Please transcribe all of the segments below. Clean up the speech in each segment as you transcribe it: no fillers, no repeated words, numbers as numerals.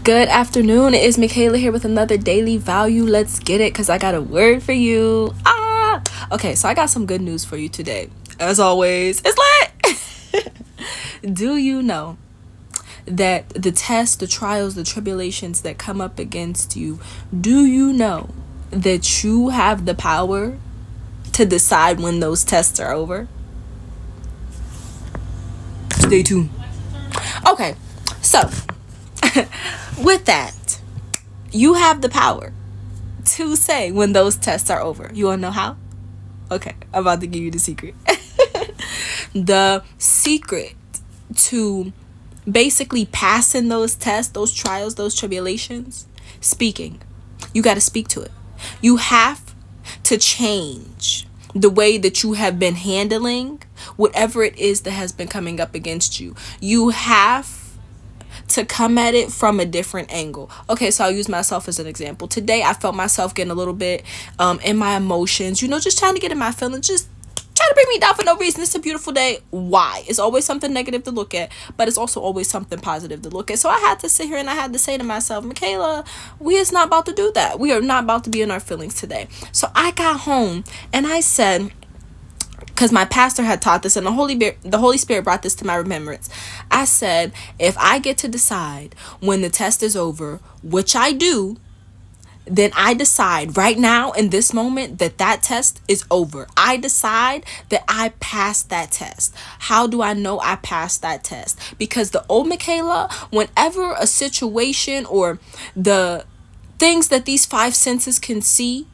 Good afternoon. It is Michaela here with another daily value. Let's get it because I got a word for you. Okay, so I got some good news for you today. As always, it's lit. Do you know that the tests, the trials, the tribulations that come up against you, do you know that you have the power to decide when those tests are over? Stay tuned. Okay, so with that, you have the power to say when those tests are over. You want to know how? Okay, I'm about to give you the secret. The secret to basically passing those tests, those trials, those tribulations, speaking. You got to speak to it. You have to change the way that you have been handling whatever it is that has been coming up against you. You have to come at it from a different angle. Okay, so I'll use myself as an example. Today, I felt myself getting a little bit in my emotions, just trying to get in my feelings, just trying to bring me down for no reason. It's a beautiful day. Why? It's always something negative to look at, but it's also always something positive to look at. So I had to sit here and I had to say to myself, Michaela, we is not about to do that. We are not about to be in our feelings today. So I got home and I said, because my pastor had taught this and the Holy Spirit brought this to my remembrance. I said, if I get to decide when the test is over, which I do, then I decide right now in this moment that test is over. I decide that I passed that test. How do I know I passed that test? Because the old Michaela, whenever a situation or the things that these five senses can see,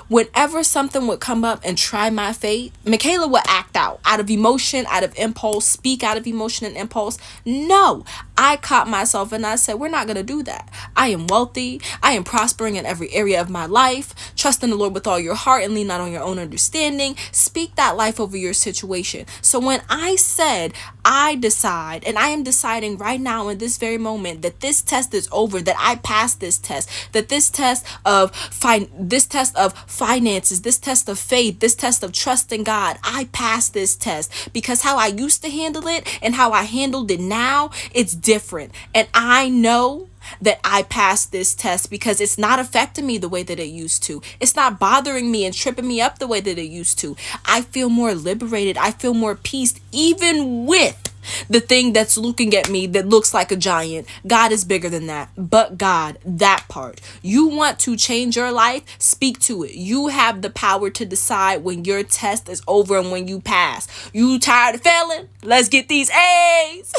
whenever something would come up and try my fate, Michaela would act out of emotion, out of impulse, speak out of emotion and impulse. No, I caught myself and I said, we're not going to do that. I am wealthy. I am prospering in every area of my life. Trust in the Lord with all your heart and lean not on your own understanding. Speak that life over your situation. So when I said, I decide, and I am deciding right now in this very moment that this test is over, that I passed this test, that this test of finances, this test of faith, this test of trust in God, I passed this test, because how I used to handle it and how I handled it now, it's different. And I know that I passed this test because it's not affecting me the way that it used to. It's not bothering me and tripping me up the way that it used to. I feel more liberated. I feel more peace, even with the thing that's looking at me that looks like a giant. God is bigger than that. But God, that part. You want to change your life? Speak to it. You have the power to decide when your test is over and when you pass. You tired of failing? Let's get these A's.